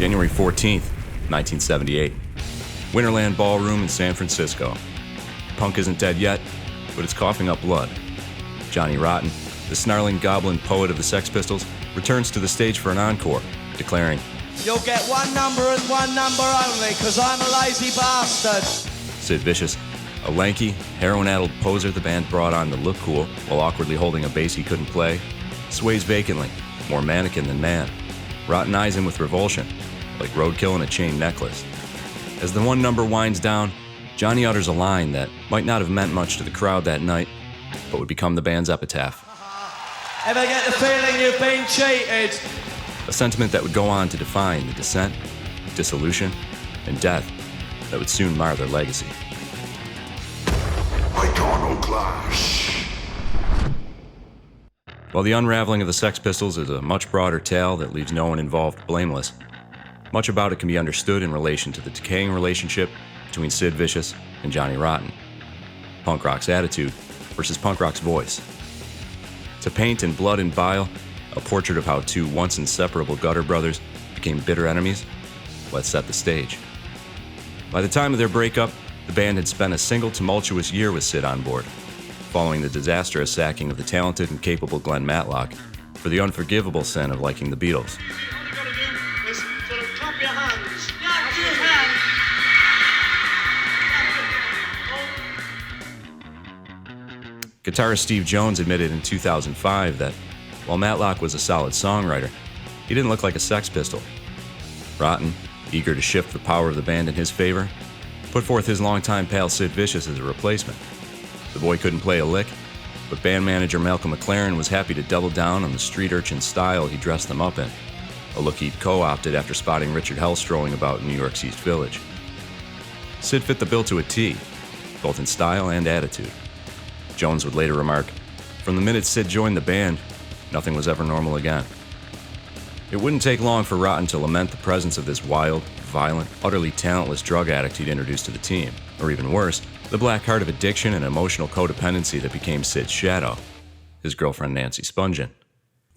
January 14th, 1978. Winterland Ballroom in San Francisco. Punk isn't dead yet, but it's coughing up blood. Johnny Rotten, the snarling goblin poet of the Sex Pistols, returns to the stage for an encore, declaring, "You'll get one number and one number only, because I'm a lazy bastard." Sid Vicious, a lanky, heroin-addled poser the band brought on to look cool while awkwardly holding a bass he couldn't play, sways vacantly, more mannequin than man. Rotten eyes him with revulsion, like roadkill in a chain necklace. As the one number winds down, Johnny utters a line that might not have meant much to the crowd that night, but would become the band's epitaph. "Ever get the feeling you've been cheated?" A sentiment that would go on to define the descent, dissolution, and death that would soon mar their legacy. Iconoclash. While the unraveling of the Sex Pistols is a much broader tale that leaves no one involved blameless, much about it can be understood in relation to the decaying relationship between Sid Vicious and Johnny Rotten. Punk rock's attitude versus punk rock's voice. To paint in blood and bile a portrait of how two once inseparable gutter brothers became bitter enemies, let's set the stage. By the time of their breakup, the band had spent a single tumultuous year with Sid on board, following the disastrous sacking of the talented and capable Glenn Matlock for the unforgivable sin of liking the Beatles. All you gotta do is sort of clap your hands. Clap your hands. Guitarist Steve Jones admitted in 2005 that while Matlock was a solid songwriter, he didn't look like a Sex Pistol. Rotten, eager to shift the power of the band in his favor, put forth his longtime pal Sid Vicious as a replacement. The boy couldn't play a lick, but band manager Malcolm McLaren was happy to double down on the street urchin style he dressed them up in, a look he'd co-opted after spotting Richard Hell strolling about in New York's East Village. Sid fit the bill to a T, both in style and attitude. Jones would later remark, "From the minute Sid joined the band, nothing was ever normal again." It wouldn't take long for Rotten to lament the presence of this wild, violent, utterly talentless drug addict he'd introduced to the team, or even worse, the black heart of addiction and emotional codependency that became Sid's shadow, his girlfriend Nancy Spungen.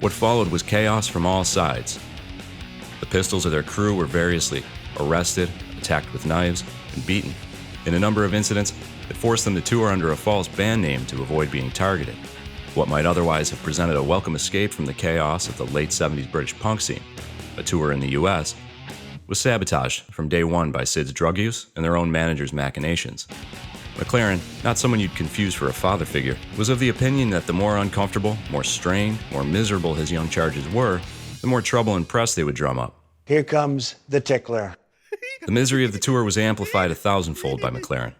What followed was chaos from all sides. The Pistols or their crew were variously arrested, attacked with knives, and beaten, in a number of incidents that forced them to tour under a false band name to avoid being targeted. What might otherwise have presented a welcome escape from the chaos of the late 70s British punk scene, a tour in the US, was sabotaged from day one by Sid's drug use and their own manager's machinations. McLaren, not someone you'd confuse for a father figure, was of the opinion that the more uncomfortable, more strained, more miserable his young charges were, the more trouble and press they would drum up. Here comes the tickler. The misery of the tour was amplified 1,000-fold by McLaren,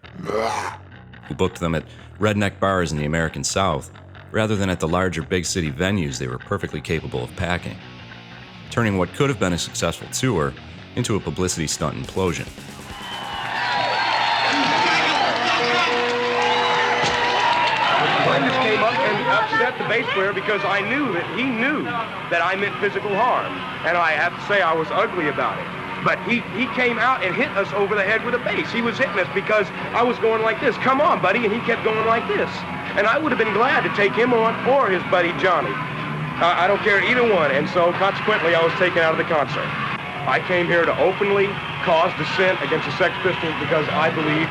who booked them at redneck bars in the American South, rather than at the larger big city venues they were perfectly capable of packing, turning what could have been a successful tour into a publicity stunt implosion. I just came up and upset the bass player because I knew that he knew that I meant physical harm, and I have to say I was ugly about it. But he came out and hit us over the head with a bass. He was hitting us because I was going like this, "Come on, buddy," and he kept going like this. And I would have been glad to take him on or his buddy Johnny. I don't care either one, and so consequently I was taken out of the concert. I came here to openly cause dissent against the Sex Pistols because I believe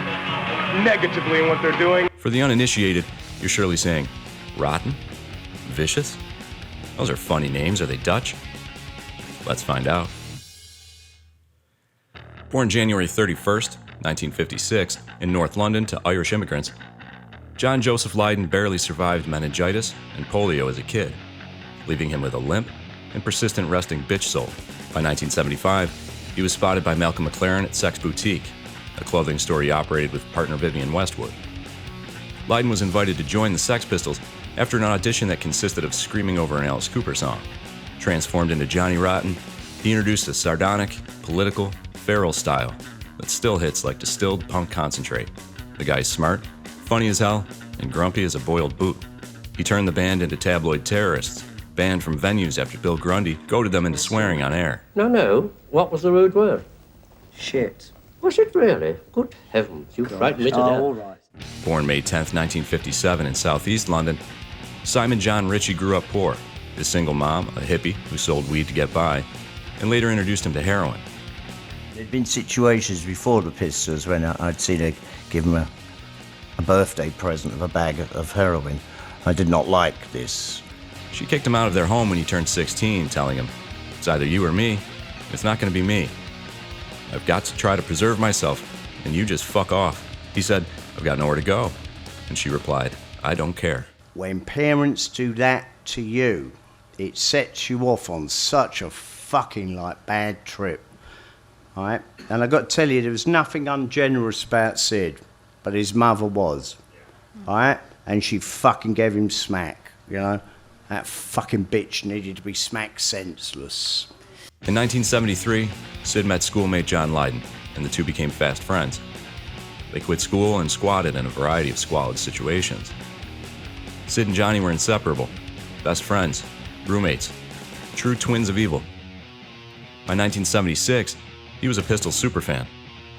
negatively in what they're doing. For the uninitiated, you're surely saying, Rotten? Vicious? Those are funny names. Are they Dutch? Let's find out. Born January 31st, 1956, in North London to Irish immigrants, John Joseph Lydon barely survived meningitis and polio as a kid, leaving him with a limp and persistent resting bitch soul. By 1975, he was spotted by Malcolm McLaren at Sex Boutique, a clothing store he operated with partner Vivienne Westwood. Lydon was invited to join the Sex Pistols after an audition that consisted of screaming over an Alice Cooper song. Transformed into Johnny Rotten, he introduced a sardonic, political, feral style that still hits like distilled punk concentrate. The guy's smart, funny as hell, and grumpy as a boiled boot. He turned the band into tabloid terrorists, banned from venues after Bill Grundy goaded them into swearing on air. No. What was the rude word? Shit. Was it really? Good heavens, you frightened me to death. All right. Born May 10th, 1957 in southeast London, Simon John Ritchie grew up poor. His single mom, a hippie who sold weed to get by, and later introduced him to heroin. There'd been situations before the Pistols when I'd seen her give him a birthday present of a bag of heroin. I did not like this. She kicked him out of their home when he turned 16, telling him, "It's either you or me. It's not going to be me. I've got to try to preserve myself, and you just fuck off." He said, "I've got nowhere to go." And she replied, "I don't care." When parents do that to you, it sets you off on such a fucking bad trip. All right? And I got to tell you, there was nothing ungenerous about Sid, but his mother was. All right? And she fucking gave him smack, you know? That fucking bitch needed to be smacked senseless. In 1973, Sid met schoolmate John Lydon, and the two became fast friends. They quit school and squatted in a variety of squalid situations. Sid and Johnny were inseparable, best friends, roommates, true twins of evil. By 1976, he was a Pistols superfan,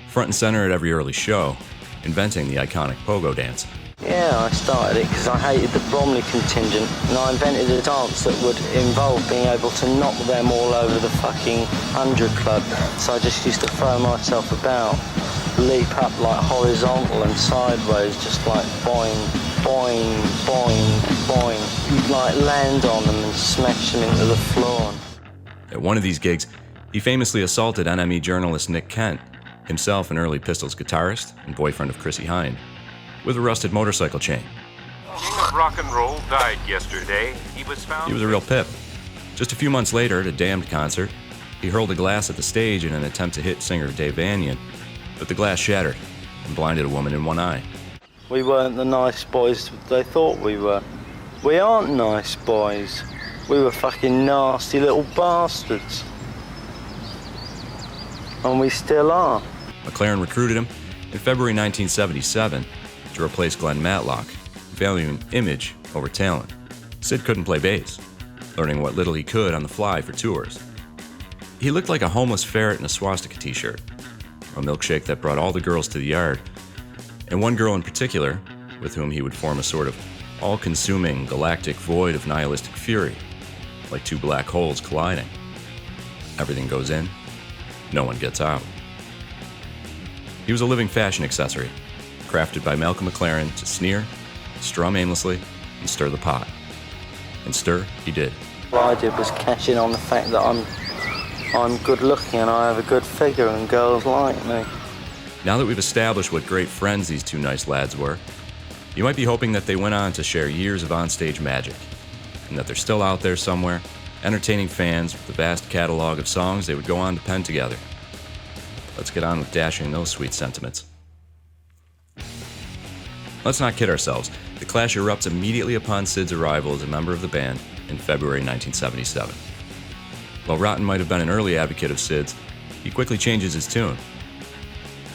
front and center at every early show, inventing the iconic pogo dance. Yeah, I started it because I hated the Bromley contingent, and I invented a dance that would involve being able to knock them all over the fucking 100 Club. So I just used to throw myself about, leap up horizontal and sideways, just boing, boing, boing, boing. You'd land on them and smash them into the floor. At one of these gigs, he famously assaulted NME journalist Nick Kent, himself an early Pistols guitarist and boyfriend of Chrissie Hynde, with a rusted motorcycle chain. King of rock and roll died yesterday. He was found... He was a real pip. Just a few months later, at a Damned concert, he hurled a glass at the stage in an attempt to hit singer Dave Vanian, but the glass shattered and blinded a woman in one eye. We weren't the nice boys they thought we were. We aren't nice boys. We were fucking nasty little bastards. And we still are. McLaren recruited him in February 1977 to replace Glenn Matlock, valuing image over talent. Sid couldn't play bass, learning what little he could on the fly for tours. He looked like a homeless ferret in a swastika t-shirt, a milkshake that brought all the girls to the yard, and one girl in particular with whom he would form a sort of all-consuming galactic void of nihilistic fury, like two black holes colliding. Everything goes in, no one gets out. He was a living fashion accessory, crafted by Malcolm McLaren to sneer, strum aimlessly, and stir the pot. And stir he did. What I did was cash in on the fact that I'm good looking and I have a good figure and girls like me. Now that we've established what great friends these two nice lads were, you might be hoping that they went on to share years of onstage magic, and that they're still out there somewhere, entertaining fans with the vast catalog of songs they would go on to pen together. Let's get on with dashing those sweet sentiments. Let's not kid ourselves. The clash erupts immediately upon Sid's arrival as a member of the band in February 1977. While Rotten might have been an early advocate of Sid's, he quickly changes his tune.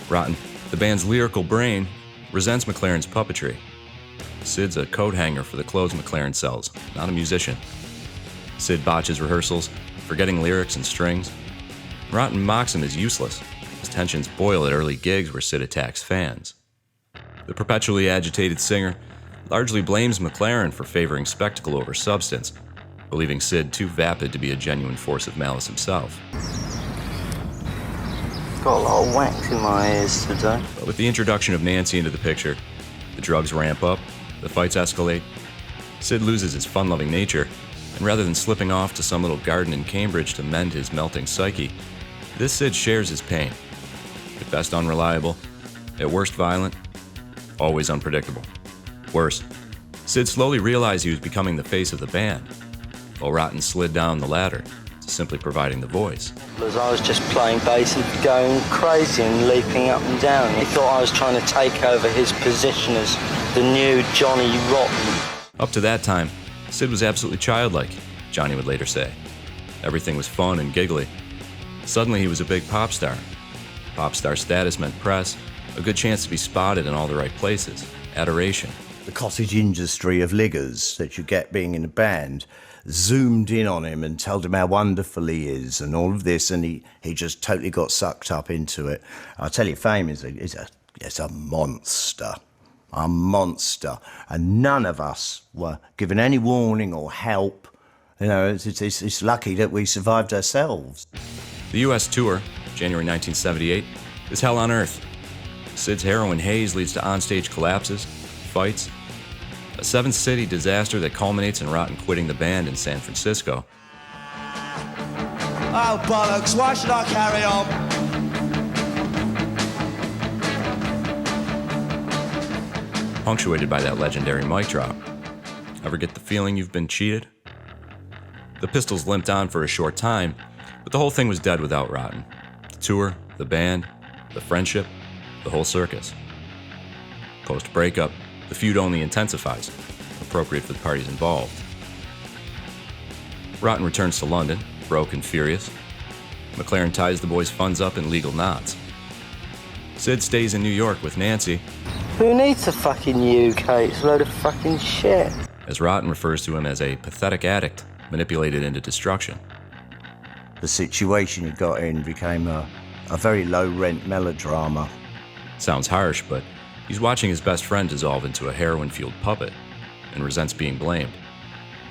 Rotten, the band's lyrical brain, resents McLaren's puppetry. Sid's a coat hanger for the clothes McLaren sells, not a musician. Sid botches rehearsals, forgetting lyrics and strings. Rotten mocks him as useless. His tensions boil at early gigs where Sid attacks fans. The perpetually agitated singer largely blames McLaren for favoring spectacle over substance, believing Sid too vapid to be a genuine force of malice himself. Got a lot of wax in my ears today. But with the introduction of Nancy into the picture, the drugs ramp up, the fights escalate, Sid loses his fun-loving nature, and rather than slipping off to some little garden in Cambridge to mend his melting psyche, this Sid shares his pain. At best unreliable, at worst violent, always unpredictable. Worse, Sid slowly realized he was becoming the face of the band, while Rotten slid down the ladder to simply providing the voice. As I was just playing bass and going crazy and leaping up and down. He thought I was trying to take over his position as the new Johnny Rotten. Up to that time, Sid was absolutely childlike, Johnny would later say. Everything was fun and giggly. Suddenly he was a big pop star. Pop star status meant press, a good chance to be spotted in all the right places, adoration. The cottage industry of liggers that you get being in a band zoomed in on him and told him how wonderful he is and all of this, and he just totally got sucked up into it. I'll tell you, Fame is a monster. A monster. And none of us were given any warning or help. You know, it's lucky that we survived ourselves. The US tour, January 1978, is hell on earth. Sid's heroin haze leads to onstage collapses, fights, a seven-city disaster that culminates in Rotten quitting the band in San Francisco. Oh, bollocks, why should I carry on? Punctuated by that legendary mic drop. Ever get the feeling you've been cheated? The Pistols limped on for a short time, but the whole thing was dead without Rotten. The tour, the band, the friendship, the whole circus. Post-breakup, the feud only intensifies, appropriate for the parties involved. Rotten returns to London, broke and furious. McLaren ties the boys' funds up in legal knots. Sid stays in New York with Nancy. Who needs a fucking UK? It's a load of fucking shit. As Rotten refers to him as a pathetic addict manipulated into destruction. The situation he got in became a very low-rent melodrama. Sounds harsh, but he's watching his best friend dissolve into a heroin-fueled puppet and resents being blamed,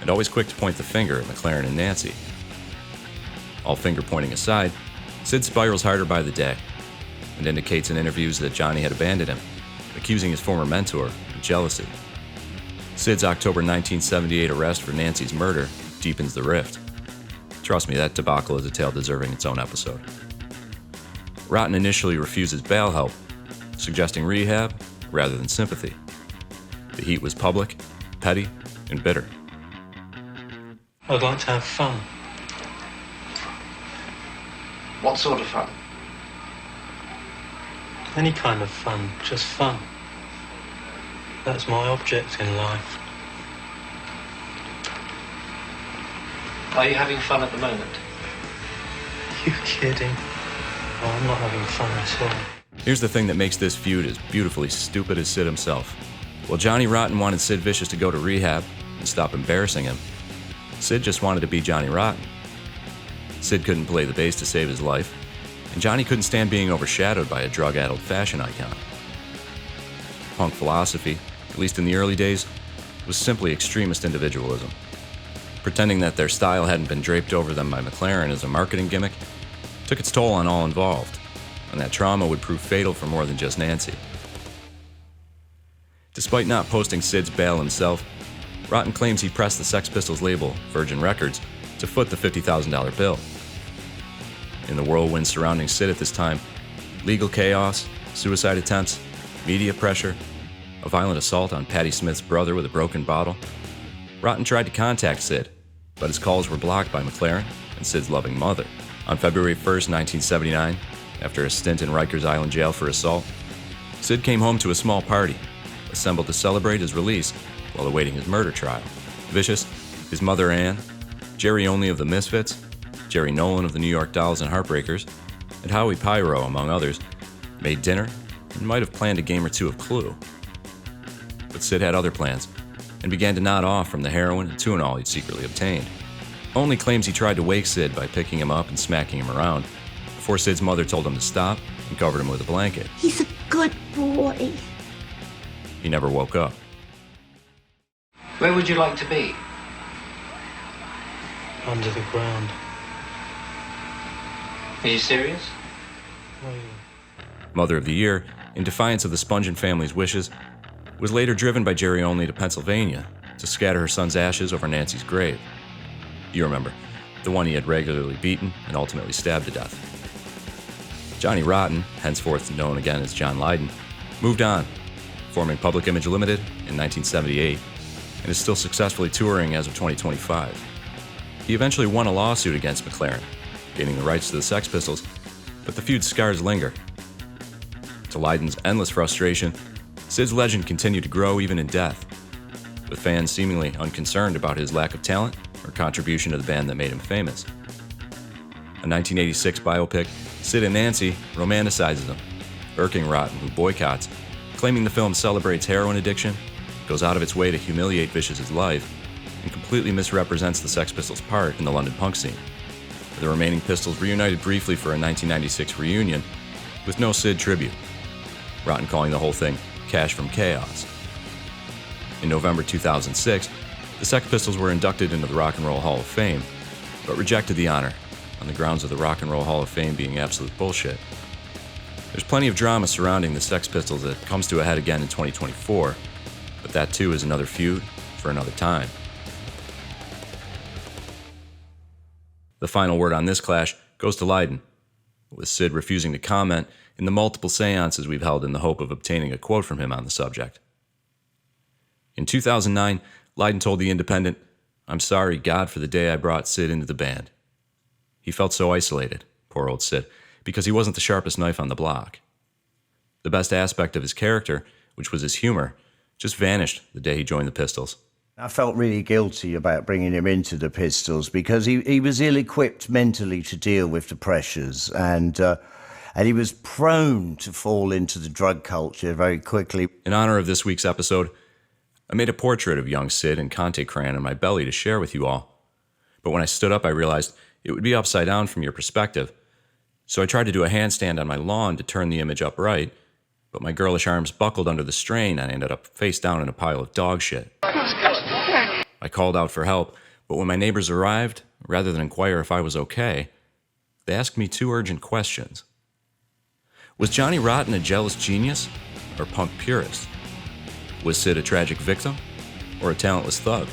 and always quick to point the finger at McLaren and Nancy. All finger-pointing aside, Sid spirals harder by the day and indicates in interviews that Johnny had abandoned him, accusing his former mentor of jealousy. Sid's October 1978 arrest for Nancy's murder deepens the rift. Trust me, that debacle is a tale deserving its own episode. Rotten initially refuses bail help, suggesting rehab rather than sympathy. The heat was public, petty, and bitter. I'd like to have fun. What sort of fun? Any kind of fun, just fun. That's my object in life. Are you having fun at the moment? You kidding? Oh, I'm not having fun at all. Here's the thing that makes this feud as beautifully stupid as Sid himself. While Johnny Rotten wanted Sid Vicious to go to rehab and stop embarrassing him, Sid just wanted to be Johnny Rotten. Sid couldn't play the bass to save his life, and Johnny couldn't stand being overshadowed by a drug-addled fashion icon. Punk philosophy, at least in the early days, was simply extremist individualism. Pretending that their style hadn't been draped over them by McLaren as a marketing gimmick took its toll on all involved, and that trauma would prove fatal for more than just Nancy. Despite not posting Sid's bail himself, Rotten claims he pressed the Sex Pistols label, Virgin Records, to foot the $50,000 bill. In the whirlwind surrounding Sid at this time, legal chaos, suicide attempts, media pressure, a violent assault on Patti Smith's brother with a broken bottle, Rotten tried to contact Sid, but his calls were blocked by McLaren and Sid's loving mother. On February 1st, 1979, after a stint in Rikers Island jail for assault, Sid came home to a small party, assembled to celebrate his release while awaiting his murder trial. Vicious, his mother Ann, Jerry Only of the Misfits, Jerry Nolan of the New York Dolls and Heartbreakers, and Howie Pyro, among others, made dinner and might have planned a game or two of Clue. But Sid had other plans and began to nod off from the heroin and Tuinal he'd secretly obtained. Only claims he tried to wake Sid by picking him up and smacking him around, before Sid's mother told him to stop and covered him with a blanket. He's a good boy. He never woke up. Where would you like to be? Under the ground. Are you serious? Oh, yeah. Mother of the Year, in defiance of the Spungen family's wishes, was later driven by Jerry Only to Pennsylvania to scatter her son's ashes over Nancy's grave. You remember, the one he had regularly beaten and ultimately stabbed to death. Johnny Rotten, henceforth known again as John Lydon, moved on, forming Public Image Limited in 1978, and is still successfully touring as of 2025. He eventually won a lawsuit against McLaren, gaining the rights to the Sex Pistols, but the feud's scars linger. To Lydon's endless frustration, Sid's legend continued to grow even in death, with fans seemingly unconcerned about his lack of talent or contribution to the band that made him famous. A 1986 biopic, Sid and Nancy, romanticizes him, irking Rotten, who boycotts, claiming the film celebrates heroin addiction, goes out of its way to humiliate Vicious's life, and completely misrepresents the Sex Pistols' part in the London punk scene. The remaining Pistols reunited briefly for a 1996 reunion, with no Sid tribute, Rotten calling the whole thing Cash from Chaos. In November 2006, the Sex Pistols were inducted into the Rock and Roll Hall of Fame, but rejected the honor, on the grounds of the Rock and Roll Hall of Fame being absolute bullshit. There's plenty of drama surrounding the Sex Pistols that comes to a head again in 2024, but that too is another feud for another time. The final word on this clash goes to Lydon, with Sid refusing to comment in the multiple seances we've held in the hope of obtaining a quote from him on the subject. In 2009, Lydon told The Independent, "I'm sorry, God, for the day I brought Sid into the band. He felt so isolated, poor old Sid, because he wasn't the sharpest knife on the block. The best aspect of his character, which was his humor, just vanished the day he joined the Pistols." I felt really guilty about bringing him into the Pistols because he was ill-equipped mentally to deal with the pressures, and he was prone to fall into the drug culture very quickly. In honor of this week's episode, I made a portrait of young Sid and Conte crayon on my belly to share with you all. But when I stood up, I realized it would be upside down from your perspective. So I tried to do a handstand on my lawn to turn the image upright, but my girlish arms buckled under the strain and I ended up face down in a pile of dog shit. I called out for help, but when my neighbors arrived, rather than inquire if I was okay, they asked me two urgent questions. Was Johnny Rotten a jealous genius or punk purist? Was Sid a tragic victim or a talentless thug?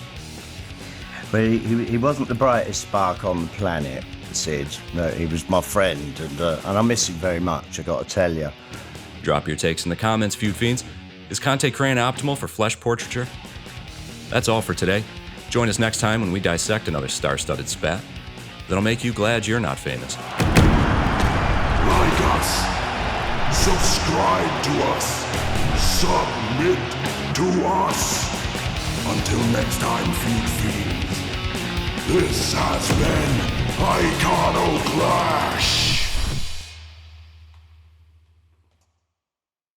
Well, he wasn't the brightest spark on the planet, Sid. No, he was my friend, and I miss him very much, I gotta tell you. Drop your takes in the comments, Feud Fiends. Is Conte crayon optimal for flesh portraiture? That's all for today. Join us next time when we dissect another star-studded spat that'll make you glad you're not famous. Like us. Subscribe to us. Submit to us. Until next time, Feud Fiends. This has been Iconoclast.